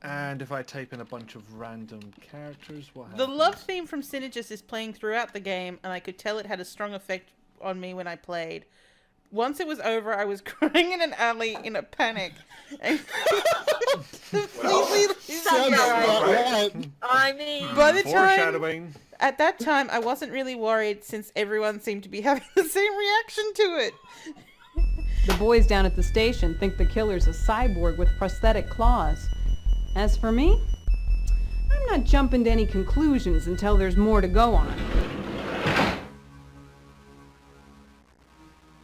And if I type in a bunch of random characters, what happens? The love theme from Synnergist is playing throughout the game, and I could tell it had a strong effect on me when I played. Once it was over, I was crying in an alley in a panic. And Sounds about right. I mean, by the time, Foreshadowing. at that time, I wasn't really worried since everyone seemed to be having the same reaction to it. The boys down at the station think the killer's a cyborg with prosthetic claws. As for me, I'm not jumping to any conclusions until there's more to go on.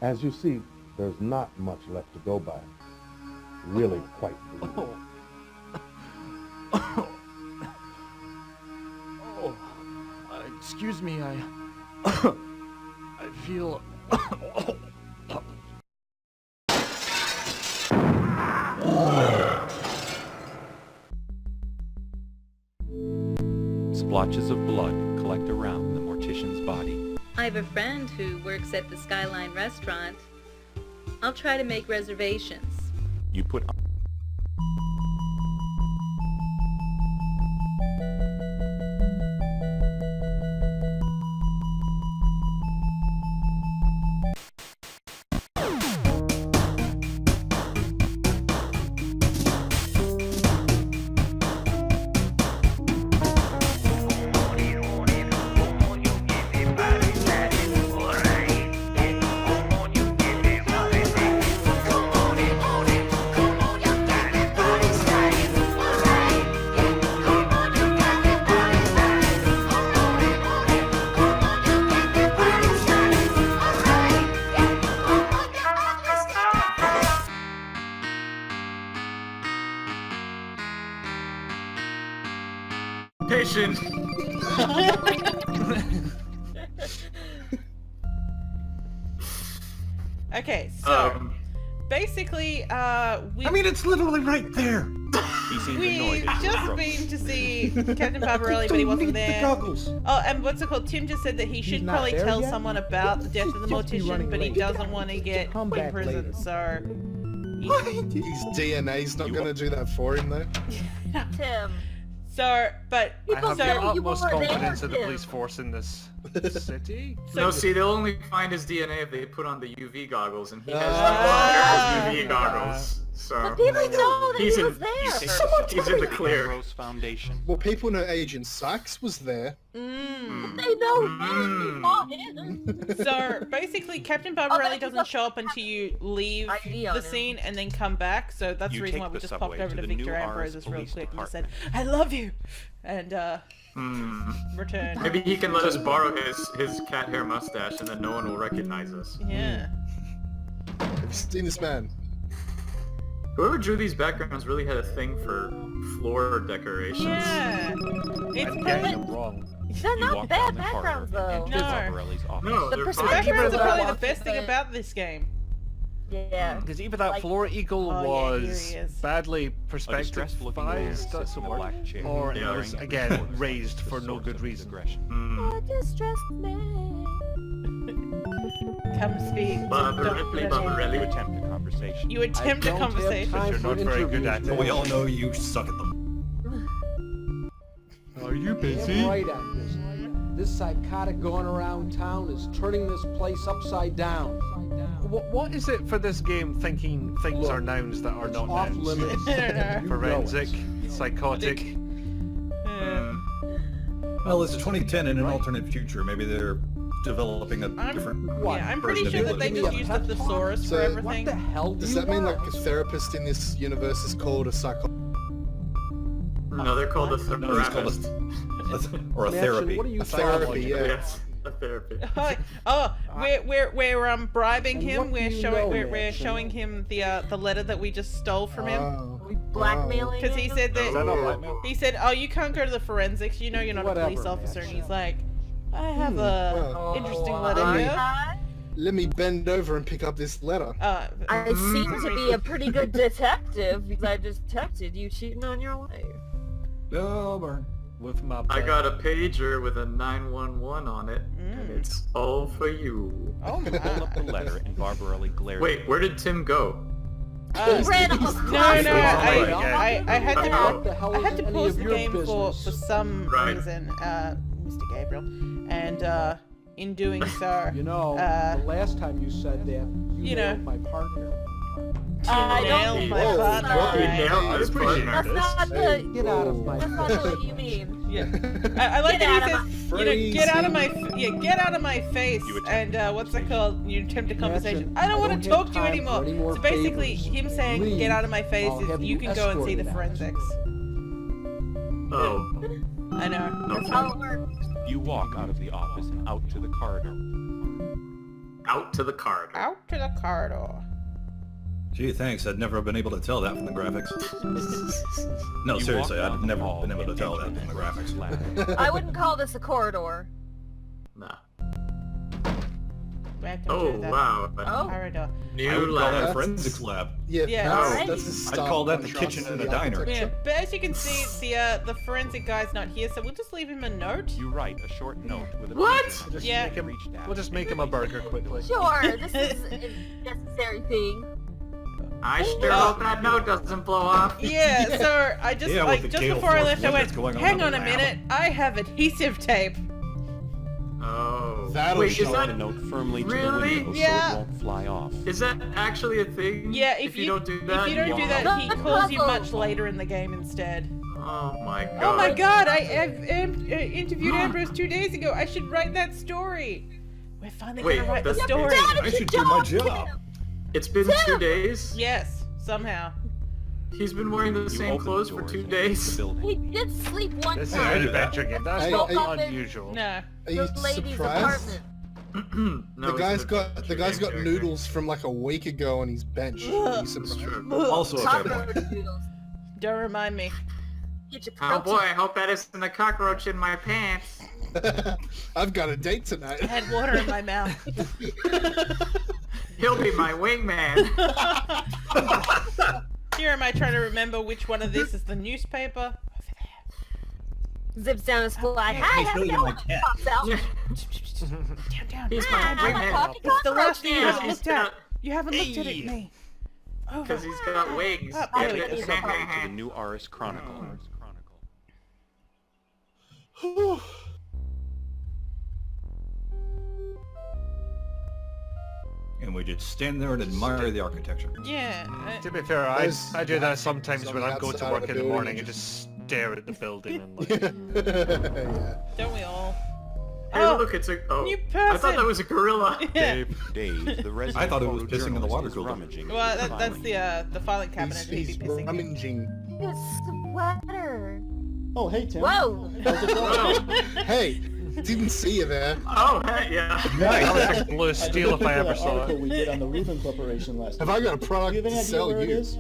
As you see, there's not much left to go by. Really quite bleak. Excuse me, I feel... Splotches of blood collect around the mortician's body. I have a friend who works at the Skyline restaurant. I'll try to make reservations. You put Patient. Okay, so basically, we... I mean, it's literally right there. he seemed We annoyed at just your been to see Captain Barbarelli, but he wasn't there. Goggles. Oh, and what's it called? Tim just said that he should not probably there tell yet? someone about the death of the Just be mortician, running but he late. doesn't want to get Come in back prison, later. so... His DNA's not going to do that for him, though. Tim. So, but... I have the know you utmost weren't confidence there, in the Tim. police force in this city. No, see, they'll only find his DNA if they put on the UV goggles, and he has Ah. UV goggles. So But people know that he's he in, was there. he's in the clear. Rose Foundation. Well, people know Agent Sykes was there. They know him. Not him. So, basically, Captain Barbarelli doesn't show up until you leave ID on the him. scene and then come back, so that's You the reason take why we the just subway popped over to to the Victor new Ambrose RS real police quick and said, department. I love you! And, returned. Maybe he can let us borrow his cat hair mustache, and then no one will recognize us. Yeah. Have you seen this man? Whoever drew these backgrounds really had a thing for floor decorations. Yeah. It's I'm getting them wrong. They're You not walk bad down the corridor backgrounds, though. and enter No. Barbarelli's office. No, The they're perspective fine. backgrounds are People probably that the best thing walk about this game. Yeah. Because either that Like- floor eagle Oh, yeah, was here he is. badly A perspective distressed-looking man vised, sits that's the in a word, black chair, or it Yeah. was, glaring again, towards raised the for no source good of his reason. aggression. A distressed man. Come speak. Barbarelli. You attempt a conversation. You attempt a don't have conversation. time You're for not very good interviews, at it. man. all know you suck at them. Are you Damn right at this. This psychotic going around town is turning this place upside down. What is it for this game thinking things Look, are nouns that are It's not off nouns? limits. I don't know. You Forensic, know it. psychotic. Well, it's 2010 in an alternate future. Maybe they're developing a different Yeah, I'm pretty version sure of that they English. just used the thesaurus So, for what everything. What the hell do Does you that mean want? like a therapist in this universe is called a psychologist? No, they're called a No, it's called therapist. or a Manson, therapy. What are you A therapy, yeah. Yes, a therapy. We're bribing And him. what do We're you showing know, we're Manson? showing him the letter that we just stole from him. Oh, Blackmailing Because he him? said Is that not that blackmail? he said, "Oh, you can't go to the forensics. You know you're not Whatever, a police officer." man. And he's like, "I have a well, interesting Oh, letter here." let me bend over and pick up this letter. I seem to be a pretty good detective because I detected you cheating on your wife. Oh, burn. With my I got a pager with a 911 on it, and it's all for you. Oh Pull my! up the letter and Barbarelli glared. Wait, where did Tim go? case. ran off. No, Oh, I had to What the hell I is had to any pause of the your game for business? some Right. reason, Mr. Gabriel, and in doing so, You know, the last time you said that, you know. nailed my partner. I nailed don't my Whoa, partner. whoa, you right? nailed this partner. That's not the. Get out of my That's not what you mean. Yeah. I like Get that out he of says, get out of my, get out of my face, You attempt and what's that called? You attempt a conversation. Gotcha. I don't want I to don't talk have to you time anymore. for any more So basically, favors. him saying, Leave. get out of my face I'll is have you you can go and see the escorted out. forensics. Oh. I know. That's how it works. You walk out of the office and out to the corridor. Out to the card. Out to the corridor. Gee, thanks. I'd never been able to tell that from the graphics. No, You seriously, walk down I'd the never hall been able to and tell that enter from the the graphics. ladder. I wouldn't call this a corridor. Nah. Welcome Oh, to the wow. Oh. corridor. I New would call that a lab. forensics lab. Yeah, Yeah. that's a I'd start call that the contrast kitchen to in a the diner. architecture. Yeah, but as you can see, the forensic guy's not here, so we'll just leave him a note. You write a short note with a What? picture on it. Just Yeah. make him, Reached out we'll just and make him a reached burger out. quickly. Sure, this is a necessary thing. I sure hope that note doesn't blow off. Yeah, so I just Yeah, like with the just gale before I force left, I wind went, that's going on hang in on the a lab." minute, I have adhesive tape. Oh. That'll Wait, show is Pin that the note firmly to the really? window Yeah. so it won't fly off. Is that actually a thing? Yeah, if you don't do that, if you don't do walk that, out? he That's calls you puzzle. much later in the game instead. Oh my god. Oh my god, I interviewed Ambrose 2 days ago. I should write that story. We're finally Wait, gonna write the that's- story. I should do my job. It's been 2 days? Yes, somehow. He's been wearing the You same open clothes the for doors 2 and enter days. the building. He did sleep one This is I an do time. that. adventure game. That's Hey, not hey. unusual. No. Are you The lady's surprised? apartment. No, the guy's it's an got adventure got game noodles from like a week ago on his bench. Are you It's surprised? true. Also a fair point. Cockroach noodles. Don't remind me. Get your Oh protein. boy, I hope that isn't a cockroach in my pants. I've got a date tonight. I had water in my mouth. He'll be my wingman. Here am I trying to remember which one of this is the newspaper. Zips down his fly. Hey, Hi, show how's it you going? my cat. Pops out. Down, down. He's Hi, my I'm a wingman. coffee It's the last thing you Yes, haven't he's looked at. got- You haven't looked at it, Hey. me. Over. Because he's got wings. Oh, Get there we it? go. To the new Aris Chronicle. And we just stand there and admire the architecture. Yeah. To be fair, There's I do that sometimes on when the I go to outside of work the in the building morning and and just stare at the building and like, Yeah. Don't we all? Hey, Oh, look, it's a. Oh, new I thought person. that was a gorilla. Yeah. Dazed, the resident I thought it was pissing in the water photojournalist is cooler. rummaging Well, through that's the filing cabinet He's, that he'd he's be pissing in. rummaging. His sweater. Oh, hey, Tim. Whoa. How's it going? Oh, Hey, didn't see you there. oh, hey, yeah. that was like blue I steel looked if I into ever that saw article it. we did on the Reuben Corporation last Have week. I got a Do product you have to any idea sell where it you? is?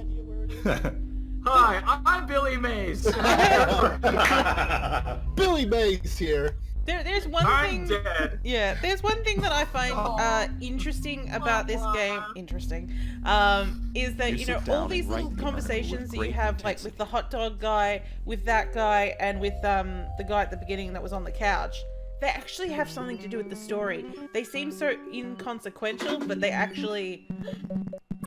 Hi, I'm Billy Mays. Billy Mays here. There's one I'm thing. dead. Yeah, there's one thing that I find interesting about this game. Interesting, is that You you know sit down all and these write little the article conversations with that you great have, like intensity. with the hot dog guy, with that guy, and with the guy at the beginning that was on the couch. They actually have something to do with the story. They seem so inconsequential, but they actually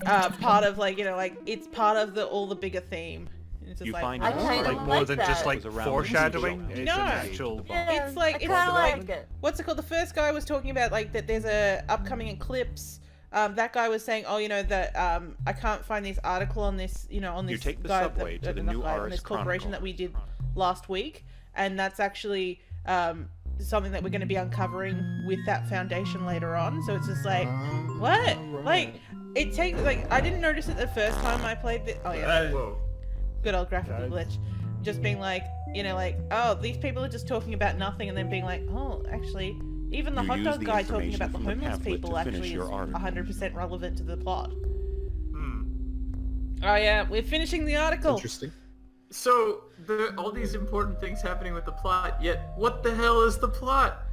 part of like it's part of all the bigger theme. It's just You like, find I out kinda Like more like than that. just like Was around foreshadowing. the It's No. an actual. Yeah, It's like- I it's kinda like- like it. what's it called? The first guy was talking about like that there's a upcoming eclipse. That guy was saying, oh, you know, that I can't find this article on this, you know, on You this take the guy, subway to the not new guy, on Aris this corporation that Chronicle. we did last week, and that's actually something that we're going to be uncovering with that foundation later on. So it's just like, what? Like, it takes like I didn't notice it the first time I played this. Oh yeah, Whoa. good old graphical glitch. Just being like, you know, like, oh, these people are just talking about nothing, and then being like, oh, actually, even the You hot use dog the guy talking information about the from the homeless pamphlet people to finish actually is your article. 100% relevant to the plot. Hmm. Oh yeah, we're finishing the article. Interesting. So, there are all these important things happening with the plot, yet what the hell is the plot?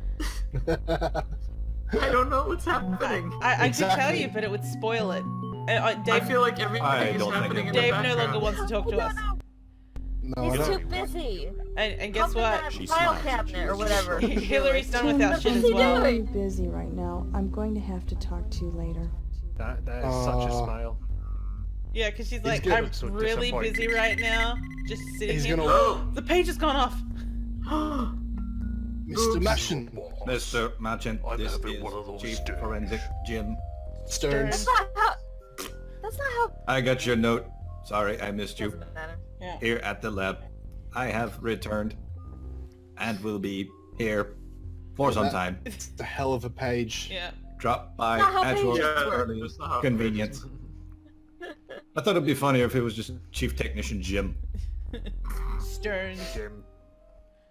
I don't know what's happening. I could tell Exactly. you, but it would spoil it. I Dave, feel like everything I is don't think happening it in the Dave background. no longer wants to talk to us. No, I He's don't. too busy. And guess Up in what? that She file smiles. cabinet or whatever. Hillary's done with our shit as he well. doing? busy right now. I'm going to have to talk to you later. That is such a smile. Yeah, because she's like, gonna I'm look so really busy disappointed. right now. Just sitting He's here. gonna- Oh, the page has gone off. Mr. Mashin. Mr. Merchant, this is Chief Forensic Jim. Stearns. That's not how. I got your note. Sorry, I missed you. Doesn't matter. Yeah. Here at the lab. I have returned and will be here for some time. It's a hell of a page. Yeah. Drop by Not how at pages your work. earliest convenience. I thought it'd be funnier if it was just Chief Technician Jim. Stearns.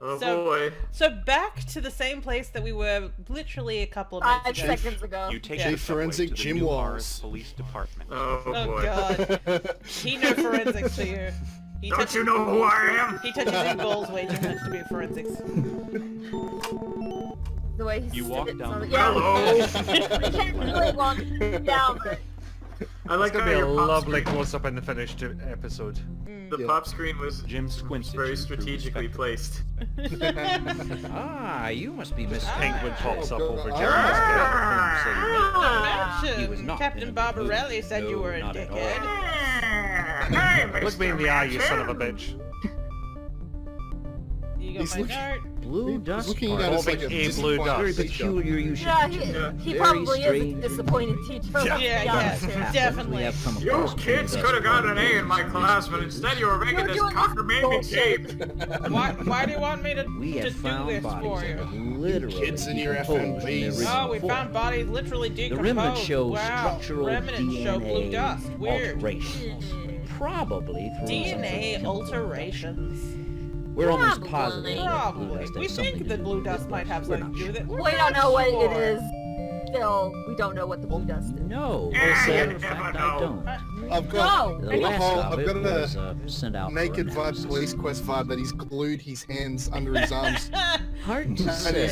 Oh So- boy. So back to the same place that we were literally a couple of 5 minutes ago. seconds ago. You take Yeah. the subway Forensic to the Jim New Walls. Mars Police Department. Oh Oh boy. god. He know forensics for you. He Don't touches- you know who I am? He touches his balls way too much to be a forensics. The way he You said walk it down sounded- the- Hello. We can't really walk down, but I like It's gonna how be a your pop lovely screen, close-up in the finished episode. the pop screen was Jim squints at very you through strategically perspective. placed. Ah, you must be Miss Penguin pops up God. over Ah. Jerry's He was not Captain in a Barbarelli mood. said you No, were a not at all. dickhead. Hey, Look me in the eye, you son of a bitch. You got He's my looking- note. Blue He's dust looking part. at us like Involving a a blue disappointed dust. Very teacher. peculiar. You should. yeah, he Very probably is a strange. disappointed teacher. Yeah. let's be Yeah, honest yeah, here. definitely. We have come You across kids blue could have dust got an A in my class, but instead you were making You're this doing cockamamie bullshit. tape. Why do you want me to, We to have do found this bodies for that you? have literally Kids in your decomposed in FMVs. their original Oh, we form. found bodies literally The decomposed. remnants show Wow. structural Remnants show blue DNA dust. Weird. alterations. Probably through some sort of DNA chemical alterations. We're almost Probably. positive that blue Probably. dust We has something think to that do blue with dust this, might but have we're something not to do with it. sure. We're We don't not know what sure. it is. Still, we don't know what the blue dust is. No, Yeah, as a you matter of never fact, know. I don't. I've got No. The last I've of it got was a sent out for naked vibe analysis. police quest vibe that he's glued his hands under his arms. Hard to And say.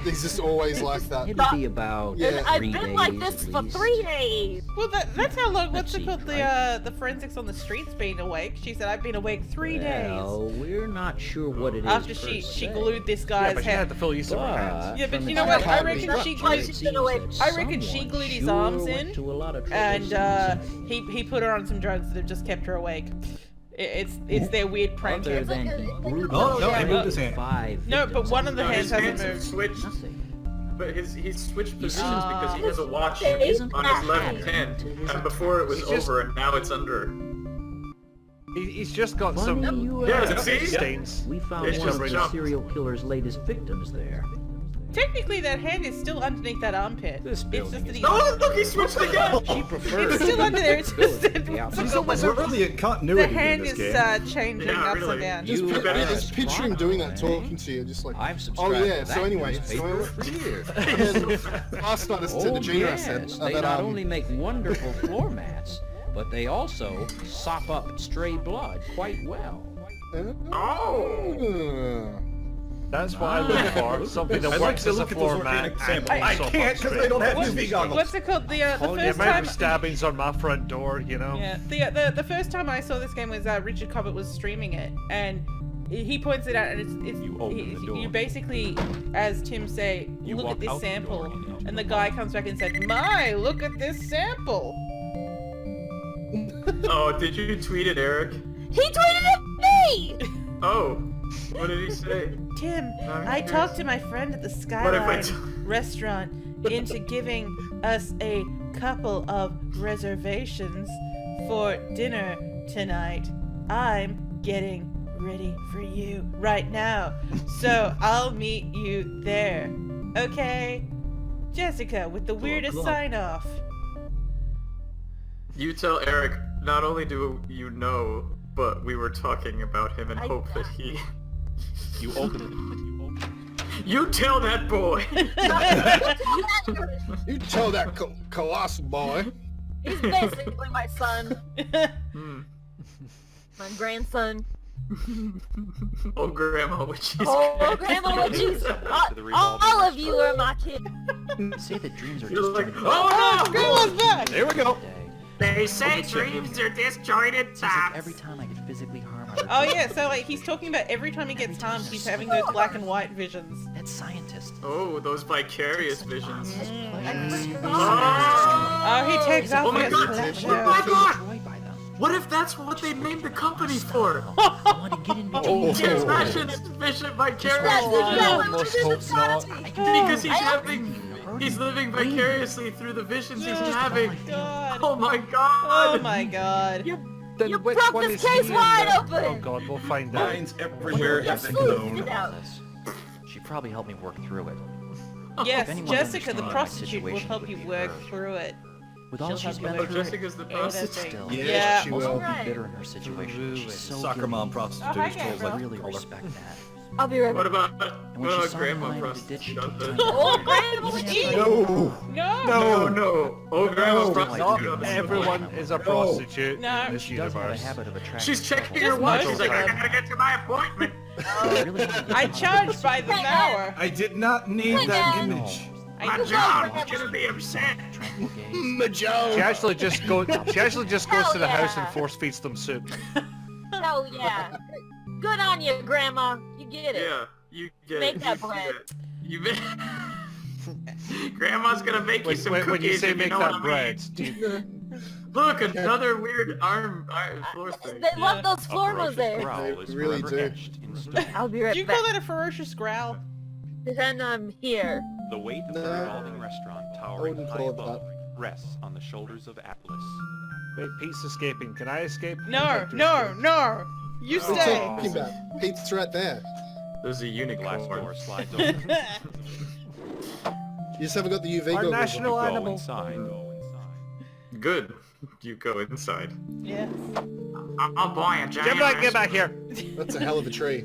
he's just always like that. It'll be about Yeah. I've 3 been like days this at for least. 3 days. Well, that's how long. What's it That called? seems The forensics on the streets being awake. She said I've been awake 3 Well, we're not sure what it is. days after per she se. glued this Yeah, guy's but she had head. the full use of her hands. Yeah, but from you know its what? I reckon structure, she it glued- seems been awake. that I reckon she someone glued his sure arms went in, to a lot of trouble and since. he put her on some drugs that have just kept her awake. It's their weird prank. Other hands. than he brutally Oh, no, he killed moved his hand. 5 No, but victims one of the in His hands hands hasn't have moved. switched, Nothing. but he's switched You positions see, because he has a watch Isn't on that his left happening hand, to his and before it was He's just- over, and now it's under. He's just got Funny some you Yeah, ask. see? stains. We found It's one of just the jump. serial killer's latest victims there. Technically, that hand is still underneath that armpit. This It's just building that is he. Oh, look, he switched again! She prefers It's still under there. It's just that the outside. There's almost really a the continuity in hand this is game. changing Yeah, upside really. down. Just, You pi- better just picture him doing that, astronomer, talking to you, just like, I've oh subscribed yeah, to so that anyway, newspaper for years. and then last night I said Oh to Gina, I yes, said they that not only make wonderful floor mats, but they also sop up stray blood quite well. That's what I look for. Something that I'd like works to as a look at those floor mat. organic samples. and I soap can't up because straight. they don't have What's- UV goggles. What's it called? The The first amount time. of stabbings on my front door, you know. Yeah, the first time I saw this game was Richard Cobbett was streaming it, and he points it out, and it's You open the door. you basically, as Tim say, You look at walk this out the sample, door and into and the the guy hall. comes back and said, "My, look at this sample." Oh, did you tweet it, Eric? He tweeted at me! Oh, what did he say? Tim, I'm I curious. talked to my friend at the What if I Skyline restaurant into giving us a couple of reservations for dinner tonight. I'm getting ready for you right now, so I'll meet you there. Okay? Jessica with the weirdest cool. sign off. You tell Eric, not only do you know, but we were talking about him and I- hope that he... You open it. You open it. You tell that boy! You tell that colossal boy. He's basically my son, Hmm. my grandson. Oh, Grandma, which is Oh, Grandma, jeez. All of you are my kids. Say that dreams are You're just like, joining oh no! Grandma's back! Here we go. day. They say dreams are disjointed Seems like tops. every time I get physically harmed. Oh yeah, so like he's talking about every time he gets harmed, he's having those black and white visions. That scientist. Oh, those vicarious visions. Oh, he takes off Oh my his God. pleasure. Oh my God. Destroyed by them. What if that's what they named the company for? I want to get in between. James Passion's vision vicariously. Almost hope not. Because he's living vicariously through the visions he's having. God. Oh my god. Oh my god. Then You which broke one this is case he wide then? open! Oh god, we'll find out. Minds everywhere have been known. Get out. She probably helped me work through it. Yes, anyone Jessica the understands my prostitute will situation help would you be work her. through it. With all She'll she's help been you Oh, work through, Jessica's the through prostitute. everything. still, Yeah. she most will. people bitter in her situation. She's so Soccer mom guilty. prostitute hi, is called Gabriel. like Really respect that. I'll be right What back. about And when she saw the grandma line of the ditch, she prostitute? took time. Oh, Grandma! No, No. No. no. Oh, grandma No. prostitute. Not everyone is a prostitute No. in this She does have a universe. habit of attracting She's checking trouble. her watch. most She's like, of I them. gotta get to my appointment. I really wanted to I know charge by the hour. I did not need that No. image. My I job is gonna be upset. Tranquil gaze. Majo. She actually just goes Hell to the house yeah. and force feeds them soup. Hell yeah. Good on you, Grandma. You get it. Yeah, you get Make it. that You bread. get it. You Grandma's gonna make you some When cookies. you say if make know what that I bread, mean. do you, Look, another weird floor thing. They love those A floor ferocious mosaics. growl They is really forever do. etched in stone. I'll be Do right you back. call that a ferocious growl? Then I'm here. The weight of the No. revolving restaurant I towering wouldn't high call it above rests on the shoulders of Atlas. wait, Pete's escaping. Can I escape? No, I'd like to no, escape. no. You What are you stay. talking about? Pete's right there. There's a The glass door unicorn. slides open. You just haven't got the UV Our goggles national on. Go animal. inside. Good. You go inside. Yes. I'll buy a giant. Gemini, get back here! That's a hell of a tree.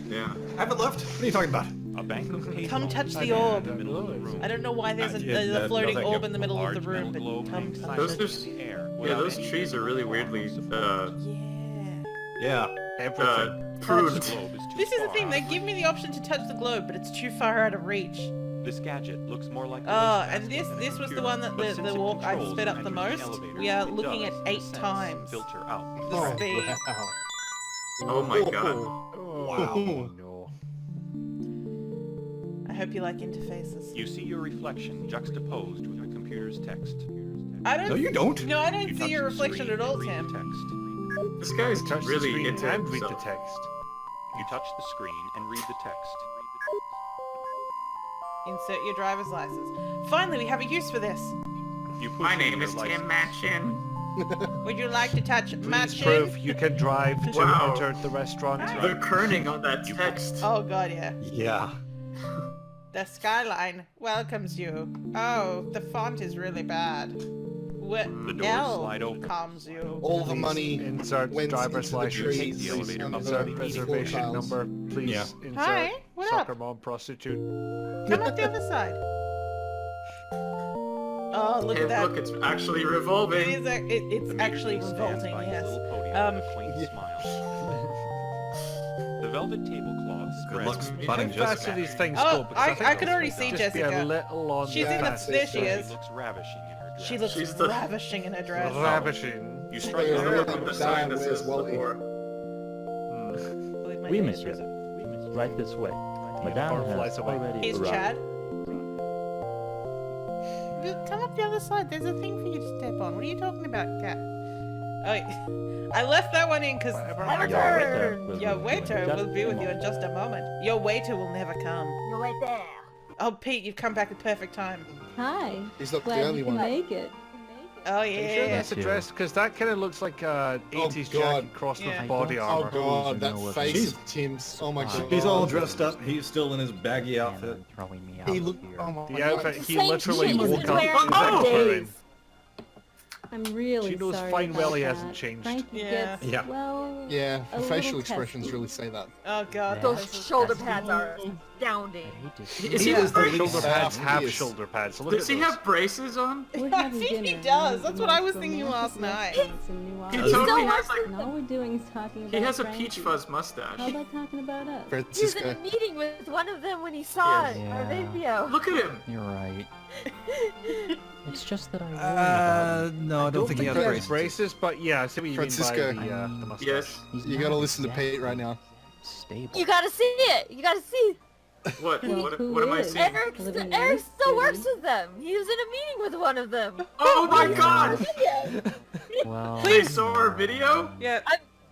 Yeah. I haven't left. What are you talking about? A bank of paper Come touch the I orb. in the middle of the room. I don't know why there's a no, floating thank orb you. in the middle of Large the room, metal but globe come hangs touch high Those it. are in the air Yeah, without those any trees are really weirdly Yeah. Yeah. Everything. pruned. The globe is too This is the far thing, out they of give me range. the option to touch the globe, but it's too far out of reach. This gadget looks more like a Oh, wastebasket and this than a this was the computer, one that but the since it walk I've controls sped and up the enters most. elevator, We are it looking does, at in a 8 sense, times filter out the Oh, speed. wow. Oh my god. Wow. No. I hope you like interfaces. You see your reflection juxtaposed with the computer's text. I don't. No, you don't. No, I don't You see touch your the reflection screen at all, and read Tim. the text. This guy's Touch the really screen into and read the himself. text. You touch the screen and read the text. Insert your driver's license. Finally, we have a use for this. You push My in name your is license. Tim Matchin. Would you like to touch Please matching? prove you can drive to Wow. enter the restaurant. The kerning on that text. Oh god, yeah. Yeah. The skyline welcomes you. Oh, the font is really bad. What The doors L slide open. calms you? All the money Insert went driver's into the license. trees. The elevator and up the Insert the reservation tiles. number. Please Yeah. insert Hi, what up? soccer mom prostitute. Come up the other side. Oh, look Hey, at that. look, it's actually It revolving. is. It's The actually major stands revolting. by his Yes. little podium Um, with a quaint smile. The velvet tablecloth Good luck spreads. spotting How fast do Jessica. these things Oh, go? Because I think can already they'll see just be Jessica. a little on She's the in the. fast There she side. is. She looks ravishing in her dress. She looks She's the- ravishing in her dress. Ravishing. You strike Yeah, out really her The bad. sign that Where's says Wally? before. Believe my Oui, name is monsieur. Rizzo. Right this way. Unicorn Madame flies has away. already Here's arrived. Chad. Come up the other side. There's a thing for you to step on. What are you talking about, cat? Oh, wait. I left that one in because Whatever. Have a Your waiter turn. will your be waiter with you will in be just with a you in moment. just a moment. Your waiter will never come. You're right there. Oh, Pete, you've come back at perfect time. Hi. He's not the Glad only you can one. make it. Oh, Are you sure yeah. that's a dress? Because that kind of looks like a 80s God. jacket crossed Yeah. with body Oh armor. god, that know what face She's- of Tim's. Oh my god. He's all dressed up. He's still in his baggy And outfit. throwing me out He of looked. here. Oh my The god. outfit It's he the same literally shit he's woke been up wearing in for bed days. in. I'm really She knows sorry fine about well he that. hasn't changed. Frankie Yeah. gets, Yeah. well, Yeah, a facial little expressions testy. really say that. Oh, God. Those this is- shoulder pads are astounding. I hate to see Is you. he Yes, the wearing- shoulder pads He have is. shoulder pads. Look Does at he those. have braces on? We're I having think he dinner. does. One of That's the what I most was thinking romantic last night. restaurants in New He Orleans. totally still has works like And all we're doing is talking about he has a Frankie. peach fuzz mustache. How about talking about us? He was in Francisco. a meeting with one of them when he saw Yes. it. Yeah. Our video. Look at him. You're right. It's just that I worry about him. No, I don't think he has braces. braces, but yeah, I see what you Francisco. mean by the mustache. Yes. He's You not gotta listen to exactly Pete right now. Stable. You gotta see it. You gotta see. What? Well, What who am I is? seeing? Eric Living in Eric this still works city. with them. He was in a meeting with one of them. Oh my god! Well, They saw our video? Yeah.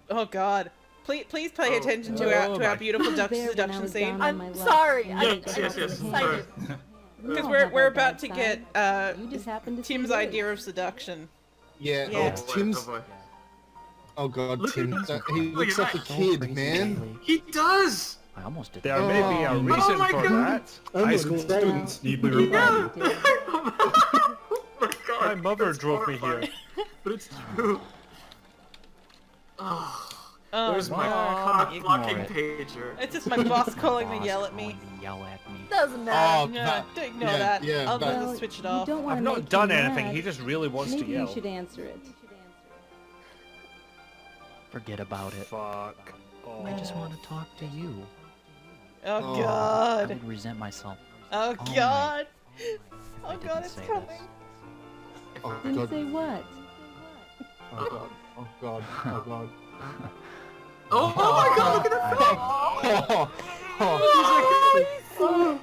Oh God. Please pay attention to our beautiful seduction scene. I'm sorry. Yes. Sorry. Because we're about to get Tim's idea of seduction. Yeah. Yeah. Oh, Tim's. Oh God, Tim. He looks like a kid, man. He does. I almost did. There may be a reason my for God. that. High school students need to be reminded. Oh my God. My mother that's drove me horrifying. here. But it's true. Oh, There's my cock-blocking pager. it's just my boss calling to yell at me. Yell at me. Doesn't matter. No, don't ignore that. I'll just switch it off. Don't I've not done anything. He just really wants Maybe to yell. you should answer it. Forget about it. Fuck. Oh. I just want to talk to you. Oh I God. would resent myself. Oh all God. night Oh if I God, didn't it's say coming. this. Oh Didn't God. say what? Oh God. Oh God. Oh God. Oh my God! Look at that face. Come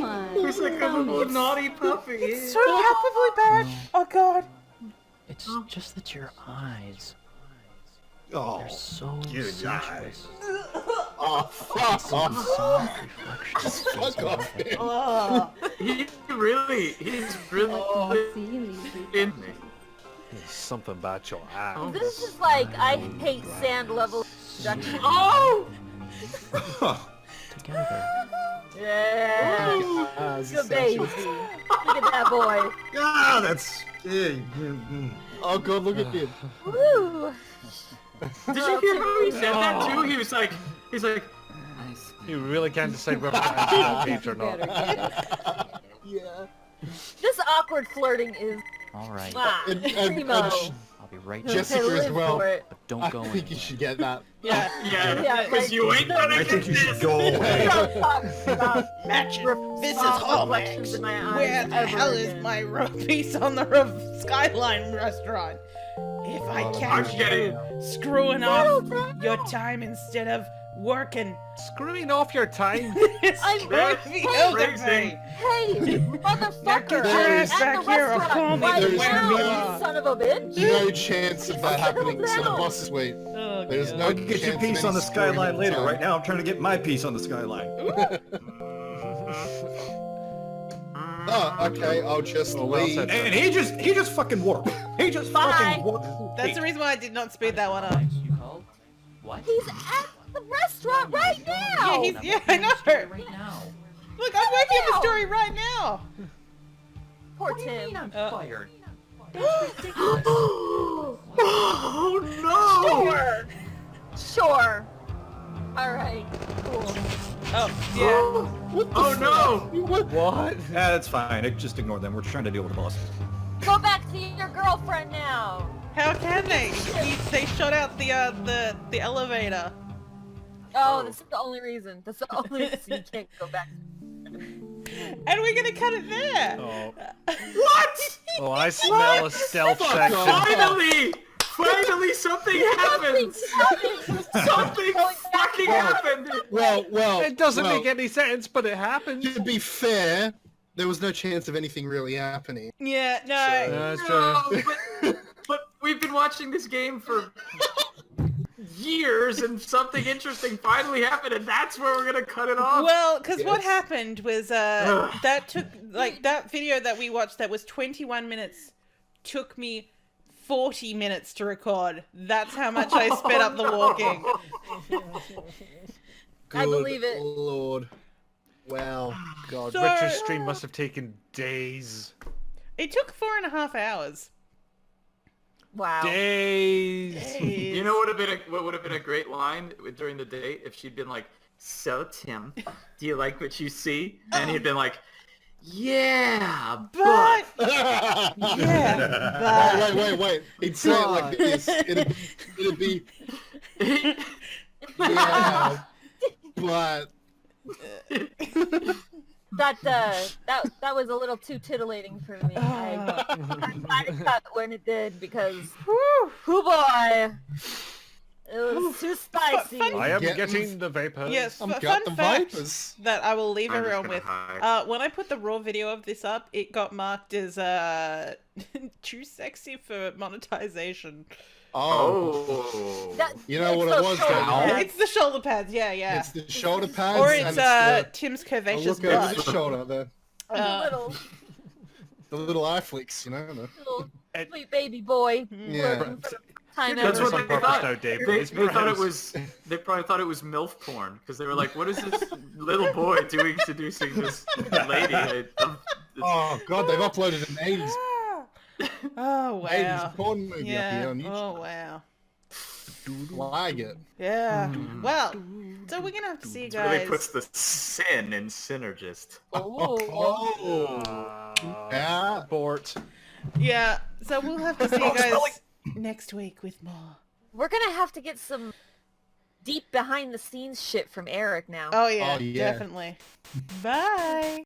on. He's like a little naughty puppy. It's so palpably bad. Oh God. It's just that your eyes, Oh, they're so good sensuous. Oh fuck So off. soft reflections. Fuck off, man. Oh. He's really See, in me. There's something about your eyes. This is like I hate sand level seduction. Oh! Together. Yeah. Good baby. Look at that boy. Ah, that's. Oh God, look at him. Woo. Did you hear how he said that too? He's like, nice. You really can't decide whether to answer that page or not. Yeah. This awkward flirting is All right. primo. I'll be right there. Jessica as live well. for it. But don't I go think you anywhere. should get that. Yeah. Yeah, because you ain't gonna I get think you should this. go away. Don't talk about Matching. This is soft Hallmark. reflections in my eyes Where the ever hell is again. my piece on the Skyline restaurant? If I catch I'm getting you screwing off your time instead of working, Screwing off your time. I'm screwing over me. Hey, motherfucker! Now get your ass back here or call me right the now, way you you are. son of a bitch! No chance of that happening. So the down. boss is wait. Oh, There's God. no I'll get your chance of piece any on the screwing skyline of later. time. Right now, I'm trying to get my piece on the skyline. Oh, okay. I'll just Oh, well leave. said. And he just fucking worked. He just Bye. fucking worked. That's the reason why I did not speed that one up. What? He's at the restaurant right now! Yeah, I know. Right now. Look, I'm working on the story right now. Poor Tim. I'm fired. Oh no! Sure. Alright, cool. Oh, yeah. Oh no! What? Yeah, that's fine. Just ignore them. We're trying to deal with the boss. Go back to your girlfriend now! How can they? They shut out the elevator. Oh, that's the only reason. That's the only reason you can't go back. And we're gonna cut it there. Oh. What? Oh, I smell a stealth section. Finally! Finally something happened! Something fucking happened! Well. It doesn't well, make any sense, but it happens. To be fair, there was no chance of anything really happening. Yeah, no. That's No, true. but we've been watching this game for years and something interesting finally happened and that's where we're gonna cut it off. Well, because what happened was that took, like, that video that we watched that was 21 minutes took me 40 minutes to record. That's how much I sped up the walking. I believe it. Good Lord. Wow. God, So- Richard's stream must have taken days. It took 4.5 hours. Wow. Days. You know what would have been a great line during the date if she'd been like, "So Tim, do you like what you see?" And he'd been like, "Yeah, but." Yeah, Wait. He'd say it like this. It'd be. Yeah, but. That was a little too titillating for me. I'm glad it cut when it did because, whoo boy, It was too spicy. I am Getting- getting the vapors. Yes, I've fun got the fact vipers. that I will leave I'm just everyone gonna with. hide. When I put the raw video of this up, it got marked as too sexy for monetization. Oh. That- You know it's what it those was, shoulder though? pads. It's the shoulder pads, yeah. It's the shoulder pads. Or and it's the, Tim's oh, curvaceous look over butt. the shoulder, Little, the little eye flicks, you know. little sweet baby boy. Yeah. Lurking for the time That's ever. what on they purpose thought. now, Dave. They It's thought it friends. was. They probably thought it was MILF porn because they were like, "What is this little boy doing seducing this lady?" Oh god, they've uploaded an 80s, Oh wow. 80s porn movie up here Yeah. on YouTube. Oh wow. Like it. Yeah. Well, so we're gonna have to see you It really guys. puts the sin in Synnergist. Oh. Yeah. Abort. Yeah. So we'll have to see you guys next week with more. We're gonna have to get some deep behind the scenes shit from Eric now. Oh yeah, Oh, yeah. definitely. Bye.